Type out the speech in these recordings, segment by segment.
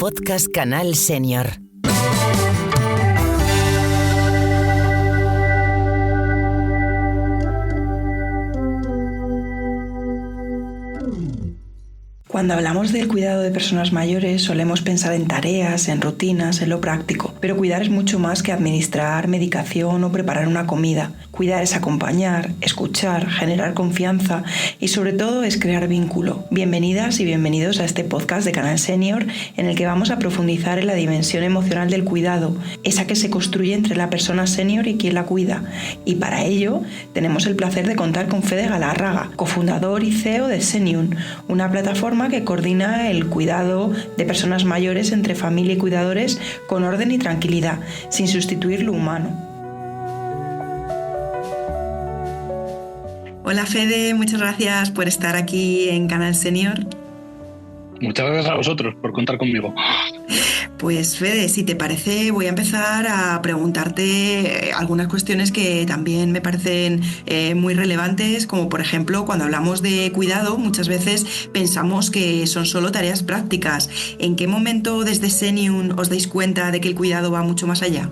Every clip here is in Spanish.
podcast Canal Senior. Cuando hablamos del cuidado de personas mayores solemos pensar en tareas, en rutinas, en lo práctico, pero cuidar es mucho más que administrar medicación o preparar una comida. Cuidar es acompañar, escuchar, generar confianza y sobre todo es crear vínculo. Bienvenidas y bienvenidos a este podcast de Canal Senior en el que vamos a profundizar en la dimensión emocional del cuidado, esa que se construye entre la persona senior y quien la cuida. Y para ello tenemos el placer de contar con Fede Galarraga, cofundador y CEO de Senium, una plataforma que coordina el cuidado de personas mayores entre familia y cuidadores con orden y tranquilidad, sin sustituir lo humano. Hola Fede, muchas gracias por estar aquí en Canal Senior. Muchas gracias a vosotros por contar conmigo. Pues Fede, si te parece, voy a empezar a preguntarte algunas cuestiones que también me parecen muy relevantes, como por ejemplo, cuando hablamos de cuidado, muchas veces pensamos que son solo tareas prácticas. ¿En qué momento desde Senium os dais cuenta de que el cuidado va mucho más allá?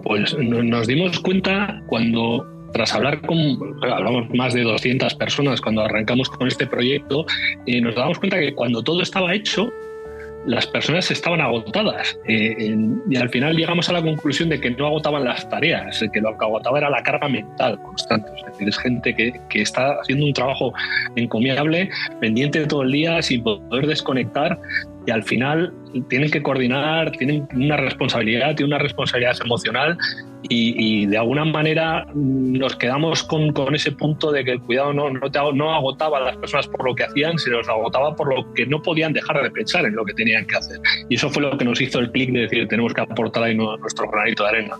Pues nos dimos cuenta cuando, tras hablamos más de 200 personas cuando arrancamos con este proyecto, nos damos cuenta que cuando todo estaba hecho, las personas estaban agotadas y al final llegamos a la conclusión de que no agotaban las tareas, que lo que agotaba era la carga mental constante. Es decir, es gente que está haciendo un trabajo encomiable, pendiente todo el día, sin poder desconectar, y al final tienen que coordinar, tienen una responsabilidad emocional y de alguna manera nos quedamos con ese punto de que el cuidado no agotaba a las personas por lo que hacían, sino los agotaba por lo que no podían dejar de pensar en lo que tenían que hacer. Y eso fue lo que nos hizo el clic de decir, tenemos que aportar ahí nuestro granito de arena.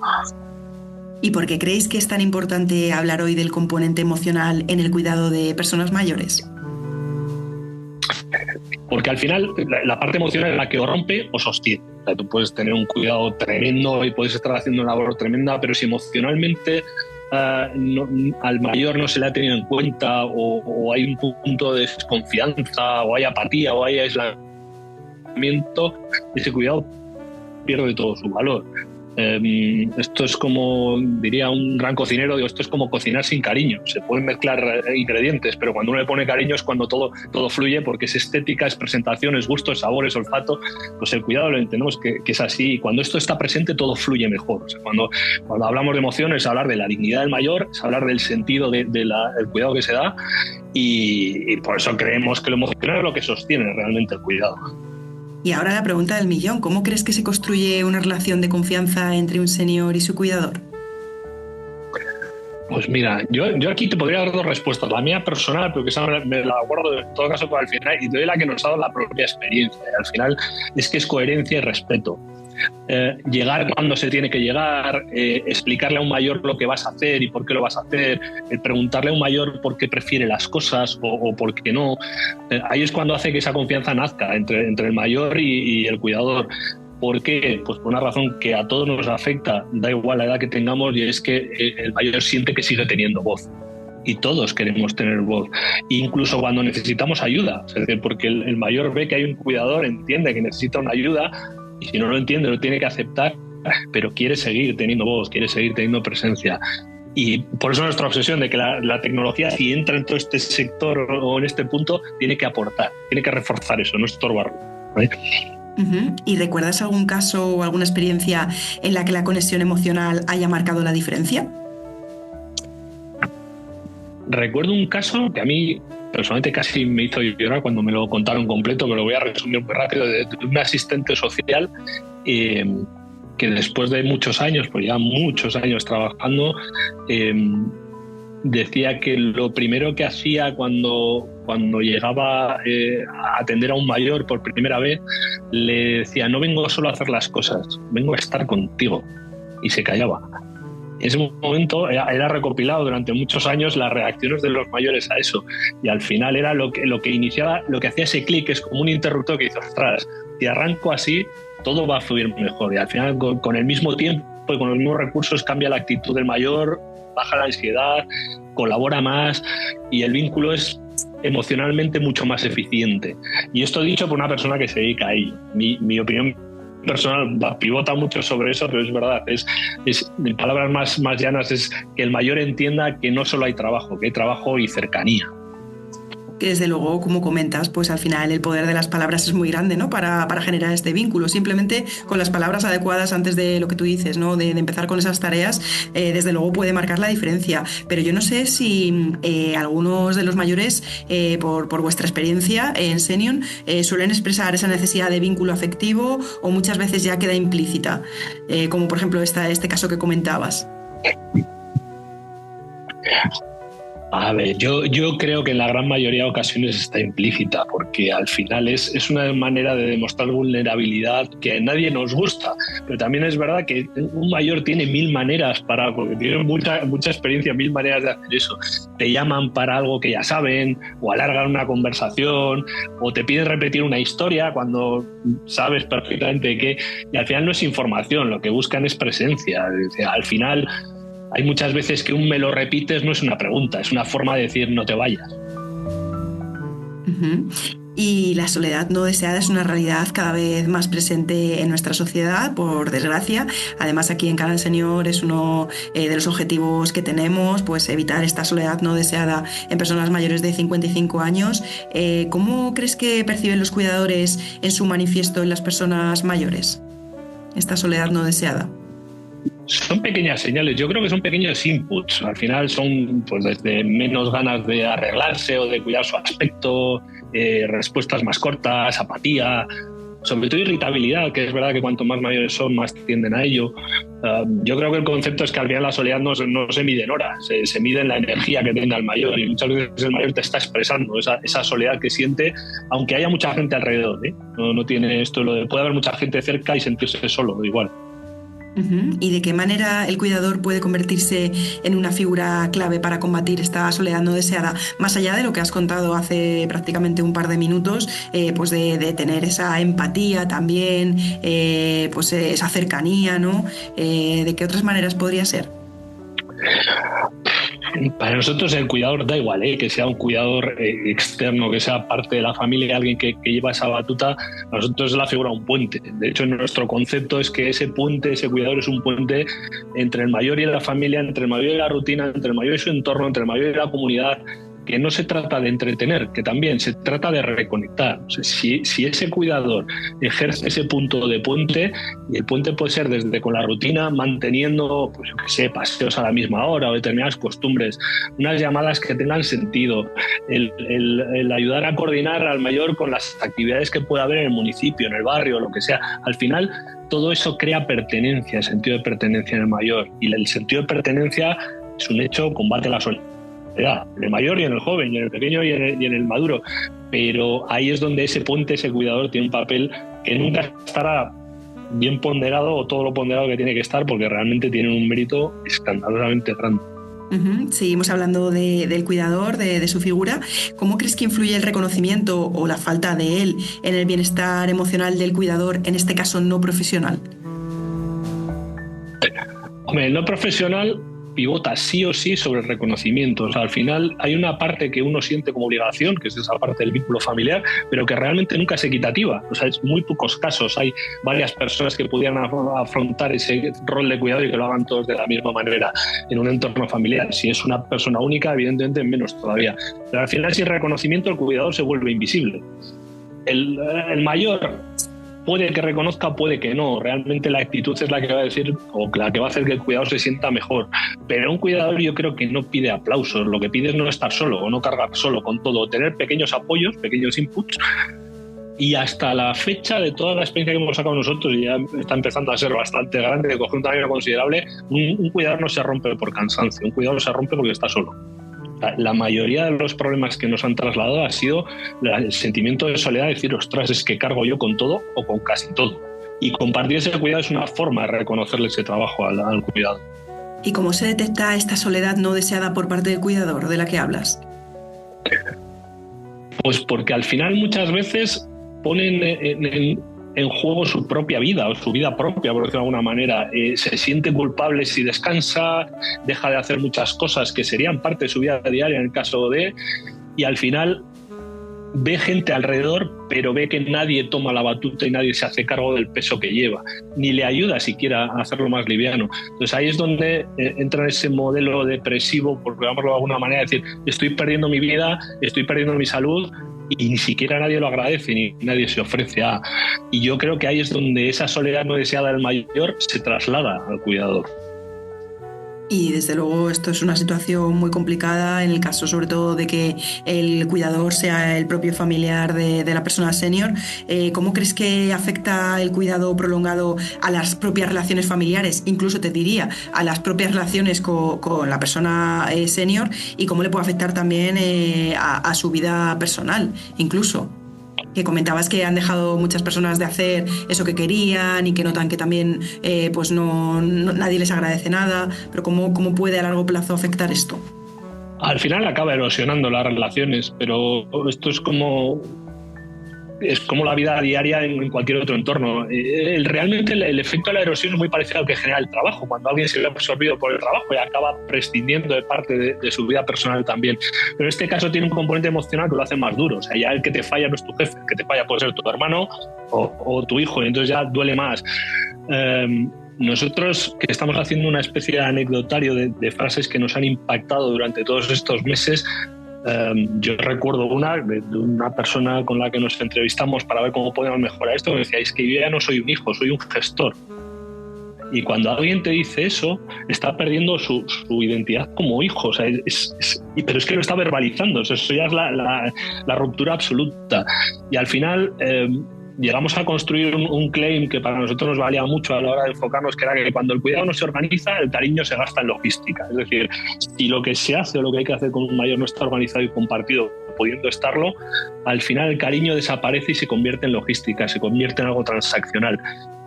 ¿Y por qué creéis que es tan importante hablar hoy del componente emocional en el cuidado de personas mayores? Porque al final la parte emocional es la que o rompe o sostiene. O sea, tú puedes tener un cuidado tremendo y puedes estar haciendo una labor tremenda, pero si emocionalmente al mayor no se le ha tenido en cuenta o hay un punto de desconfianza o hay apatía o hay aislamiento, ese cuidado pierde todo su valor. Esto es como, diría un gran cocinero, esto es como cocinar sin cariño. Se pueden mezclar ingredientes, pero cuando uno le pone cariño es cuando todo fluye, porque es estética, es presentación, es gusto, es sabor, es olfato. Pues el cuidado lo entendemos que es así, y cuando esto está presente todo fluye mejor. O sea, cuando hablamos de emociones, es hablar de la dignidad del mayor, es hablar del sentido del cuidado que se da, y por eso creemos que lo emocional es lo que sostiene realmente el cuidado. Y ahora la pregunta del millón, ¿cómo crees que se construye una relación de confianza entre un senior y su cuidador? Pues mira, yo aquí te podría dar dos respuestas. La mía personal, porque esa me la guardo en todo caso para el final, y te doy la que nos ha dado la propia experiencia. Al final es que es coherencia y respeto. Llegar cuando se tiene que llegar, explicarle a un mayor lo que vas a hacer y por qué lo vas a hacer, preguntarle a un mayor por qué prefiere las cosas o por qué no. Ahí es cuando hace que esa confianza nazca entre el mayor y el cuidador. ¿Por qué? Pues por una razón que a todos nos afecta, da igual la edad que tengamos, y es que el mayor siente que sigue teniendo voz. Y todos queremos tener voz, incluso cuando necesitamos ayuda. Es decir, porque el mayor ve que hay un cuidador, entiende que necesita una ayuda, y si no lo entiende lo tiene que aceptar, pero quiere seguir teniendo voz, quiere seguir teniendo presencia. Y por eso nuestra obsesión de que la tecnología, si entra en todo este sector o en este punto, tiene que aportar, tiene que reforzar eso, no estorbarlo, ¿vale? Uh-huh. ¿Y recuerdas algún caso o alguna experiencia en la que la conexión emocional haya marcado la diferencia? Recuerdo un caso que a mí personalmente casi me hizo llorar cuando me lo contaron completo, me lo voy a resumir muy rápido, de un asistente social que después de muchos años, pues ya muchos años trabajando, decía que lo primero que hacía cuando llegaba a atender a un mayor por primera vez, le decía: no vengo solo a hacer las cosas, vengo a estar contigo. Y se callaba. En ese momento era recopilado durante muchos años las reacciones de los mayores a eso, y al final era lo que iniciaba, lo que hacía ese clic, es como un interruptor que dice: ostras, si arranco así, todo va a fluir mejor. Y al final, con el mismo tiempo y con los mismos recursos, cambia la actitud del mayor, baja la ansiedad, colabora más, y el vínculo es emocionalmente mucho más eficiente. Y esto dicho por una persona que se dedica a ello. Mi opinión personal pivota mucho sobre eso, pero es verdad, en palabras más llanas, es que el mayor entienda que no solo hay trabajo, que hay trabajo y cercanía. Que desde luego, como comentas, pues al final el poder de las palabras es muy grande, ¿no? Para generar este vínculo. Simplemente con las palabras adecuadas antes de lo que tú dices, ¿no? De empezar con esas tareas, desde luego puede marcar la diferencia. Pero yo no sé si algunos de los mayores, por vuestra experiencia en Senion, suelen expresar esa necesidad de vínculo afectivo o muchas veces ya queda implícita, como por ejemplo este caso que comentabas. A ver, yo creo que en la gran mayoría de ocasiones está implícita, porque al final es una manera de demostrar vulnerabilidad que a nadie nos gusta, pero también es verdad que un mayor tiene 1000 maneras porque tiene mucha experiencia, 1000 maneras de hacer eso. Te llaman para algo que ya saben, o alargan una conversación, o te piden repetir una historia cuando sabes perfectamente qué, y al final no es información, lo que buscan es presencia. Al final hay muchas veces que un me lo repites no es una pregunta, es una forma de decir no te vayas. Uh-huh. Y la soledad no deseada es una realidad cada vez más presente en nuestra sociedad, por desgracia. Además, aquí en Canal Senior es uno de los objetivos que tenemos, pues evitar esta soledad no deseada en personas mayores de 55 años. ¿Cómo crees que perciben los cuidadores en su manifiesto en las personas mayores esta soledad no deseada? Son pequeñas señales, yo creo que son pequeños inputs. Al final son pues desde menos ganas de arreglarse o de cuidar su aspecto, respuestas más cortas, apatía, sobre todo irritabilidad, que es verdad que cuanto más mayores son, más tienden a ello. Yo creo que el concepto es que al final la soledad no se mide en horas, se mide en la energía que tenga el mayor, y muchas veces el mayor te está expresando esa soledad que siente, aunque haya mucha gente alrededor, ¿eh? No tiene esto, puede haber mucha gente cerca y sentirse solo igual. Uh-huh. ¿Y de qué manera el cuidador puede convertirse en una figura clave para combatir esta soledad no deseada? Más allá de lo que has contado hace prácticamente un par de minutos, pues de tener esa empatía también, pues esa cercanía, ¿no? ¿De qué otras maneras podría ser? Para nosotros el cuidador da igual, que sea un cuidador externo, que sea parte de la familia, alguien que lleva esa batuta. A nosotros es la figura de un puente. De hecho, nuestro concepto es que ese puente, ese cuidador es un puente entre el mayor y la familia, entre el mayor y la rutina, entre el mayor y su entorno, entre el mayor y la comunidad, que no se trata de entretener, que también se trata de reconectar. O sea, si ese cuidador ejerce ese punto de puente, y el puente puede ser desde con la rutina, manteniendo, pues yo qué sé, paseos a la misma hora o determinadas costumbres, unas llamadas que tengan sentido, el ayudar a coordinar al mayor con las actividades que pueda haber en el municipio, en el barrio, lo que sea. Al final, todo eso crea pertenencia, sentido de pertenencia en el mayor, y el sentido de pertenencia es un hecho, combate la soledad. En el mayor y en el joven, y en el pequeño y en el maduro, pero ahí es donde ese puente, ese cuidador tiene un papel que nunca estará bien ponderado o todo lo ponderado que tiene que estar, porque realmente tienen un mérito escandalosamente grande. Uh-huh. Seguimos hablando del cuidador, de su figura. ¿Cómo crees que influye el reconocimiento o la falta de él en el bienestar emocional del cuidador, en este caso no profesional? Hombre, el no profesional pivota sí o sí sobre el reconocimiento. O sea, al final hay una parte que uno siente como obligación, que es esa parte del vínculo familiar, pero que realmente nunca es equitativa. O sea, es muy pocos casos. Hay varias personas que pudieran afrontar ese rol de cuidado y que lo hagan todos de la misma manera en un entorno familiar. Si es una persona única, evidentemente menos todavía. Pero al final, sin reconocimiento, el cuidador se vuelve invisible. El mayor puede que reconozca, puede que no. Realmente la actitud es la que va a decir, o la que va a hacer que el cuidador se sienta mejor. Pero un cuidador yo creo que no pide aplausos, lo que pide es no estar solo o no cargar solo con todo, tener pequeños apoyos, pequeños inputs. Y hasta la fecha de toda la experiencia que hemos sacado nosotros, y ya está empezando a ser bastante grande, de coger un tamaño considerable, un cuidador no se rompe por cansancio, un cuidador se rompe porque está solo. La mayoría de los problemas que nos han trasladado ha sido el sentimiento de soledad, de decir, ostras, es que cargo yo con todo o con casi todo. Y compartir ese cuidado es una forma de reconocerle ese trabajo al cuidado. ¿Y cómo se detecta esta soledad no deseada por parte del cuidador de la que hablas? Pues porque al final muchas veces ponen en juego su propia vida o su vida propia, por decirlo de alguna manera. Se siente culpable si descansa, deja de hacer muchas cosas que serían parte de su vida diaria en el caso de... Y al final ve gente alrededor, pero ve que nadie toma la batuta y nadie se hace cargo del peso que lleva, ni le ayuda siquiera a hacerlo más liviano. Entonces ahí es donde entra ese modelo depresivo, por llamarlo de alguna manera, decir, estoy perdiendo mi vida, estoy perdiendo mi salud, y ni siquiera nadie lo agradece, ni nadie se ofrece a. Y yo creo que ahí es donde esa soledad no deseada del mayor se traslada al cuidador. Y desde luego esto es una situación muy complicada en el caso sobre todo de que el cuidador sea el propio familiar de la persona senior. ¿Cómo crees que afecta el cuidado prolongado a las propias relaciones familiares? Incluso te diría a las propias relaciones con la persona senior, y cómo le puede afectar también a su vida personal incluso. Que comentabas que han dejado muchas personas de hacer eso que querían y que notan que también pues no, nadie les agradece nada, pero ¿cómo puede a largo plazo afectar esto? Al final acaba erosionando las relaciones, pero esto es como la vida diaria en cualquier otro entorno. Realmente el efecto de la erosión es muy parecido al que genera el trabajo. Cuando alguien se ve absorbido por el trabajo y acaba prescindiendo de parte de su vida personal también. Pero en este caso tiene un componente emocional que lo hace más duro. O sea, ya el que te falla no es tu jefe, el que te falla puede ser tu hermano o tu hijo, y entonces ya duele más. Nosotros, que estamos haciendo una especie de anecdotario de frases que nos han impactado durante todos estos meses, yo recuerdo una de una persona con la que nos entrevistamos para ver cómo podemos mejorar esto, que decía, es que yo ya no soy un hijo, soy un gestor. Y cuando alguien te dice eso, está perdiendo su identidad como hijo. O sea, pero es que lo está verbalizando. O sea, eso ya es la ruptura absoluta. Y al final llegamos a construir un claim que para nosotros nos valía mucho a la hora de enfocarnos, que era que cuando el cuidado no se organiza, el cariño se gasta en logística. Es decir, si lo que se hace o lo que hay que hacer con un mayor no está organizado y compartido, pudiendo estarlo, al final el cariño desaparece y se convierte en logística, se convierte en algo transaccional.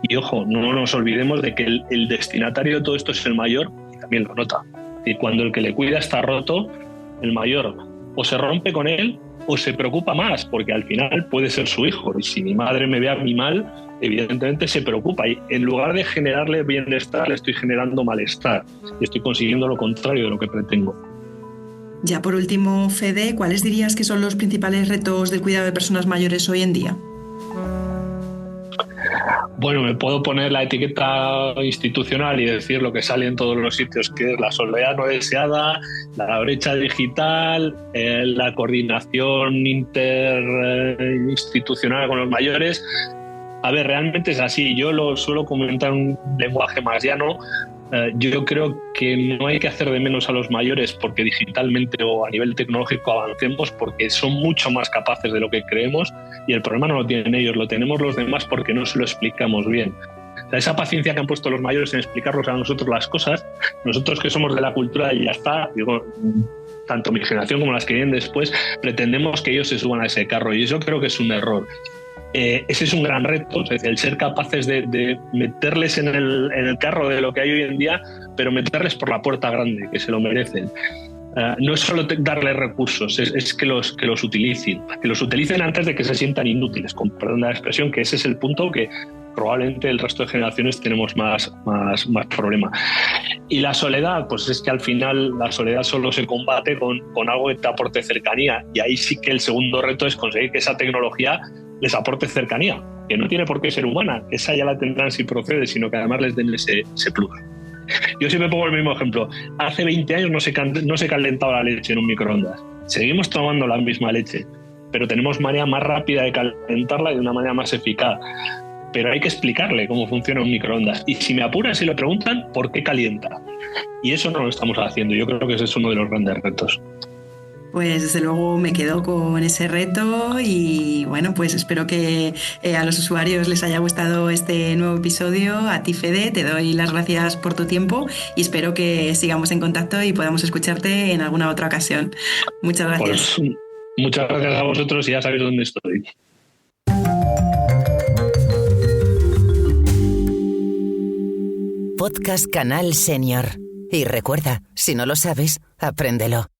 Y ojo, no nos olvidemos de que el destinatario de todo esto es el mayor, y también lo nota. Y cuando el que le cuida está roto, el mayor o se rompe con él o se preocupa más, porque al final puede ser su hijo. Y si mi madre me ve a mí mal, evidentemente se preocupa. Y en lugar de generarle bienestar, le estoy generando malestar. Y estoy consiguiendo lo contrario de lo que pretendo. Ya por último, Fede, ¿cuáles dirías que son los principales retos del cuidado de personas mayores hoy en día? Bueno, me puedo poner la etiqueta institucional y decir lo que sale en todos los sitios, que es la soledad no deseada, la brecha digital, la coordinación interinstitucional con los mayores. A ver, realmente es así. Yo lo suelo comentar en un lenguaje más llano. Yo creo que no hay que hacer de menos a los mayores porque digitalmente o a nivel tecnológico avancemos, porque son mucho más capaces de lo que creemos, y el problema no lo tienen ellos, lo tenemos los demás porque no se lo explicamos bien. O sea, esa paciencia que han puesto los mayores en explicarnos a nosotros las cosas, nosotros que somos de la cultura del ya está, digo, tanto mi generación como las que vienen después, pretendemos que ellos se suban a ese carro, y eso creo que es un error. Ese es un gran reto, es decir, el ser capaces de meterles en el carro de lo que hay hoy en día, pero meterles por la puerta grande, que se lo merecen. No es solo darles recursos, es que los utilicen antes de que se sientan inútiles, con perdón de la expresión, que ese es el punto que probablemente el resto de generaciones tenemos más problema. Y la soledad, pues es que al final la soledad solo se combate con algo que te aporte cercanía, y ahí sí que el segundo reto es conseguir que esa tecnología les aporte cercanía, que no tiene por qué ser humana, esa ya la tendrán si procede, sino que además les den ese plus. Yo siempre pongo el mismo ejemplo. Hace 20 años no se calentaba la leche en un microondas. Seguimos tomando la misma leche, pero tenemos manera más rápida de calentarla y de una manera más eficaz. Pero hay que explicarle cómo funciona un microondas. Y si me apuran, si le preguntan, ¿por qué calienta? Y eso no lo estamos haciendo. Yo creo que ese es uno de los grandes retos. Pues desde luego me quedo con ese reto, y bueno, pues espero que a los usuarios les haya gustado este nuevo episodio. A ti, Fede, te doy las gracias por tu tiempo y espero que sigamos en contacto y podamos escucharte en alguna otra ocasión. Muchas gracias. Pues, muchas gracias a vosotros, y ya sabéis dónde estoy. Podcast Canal Senior. Y recuerda, si no lo sabes, apréndelo.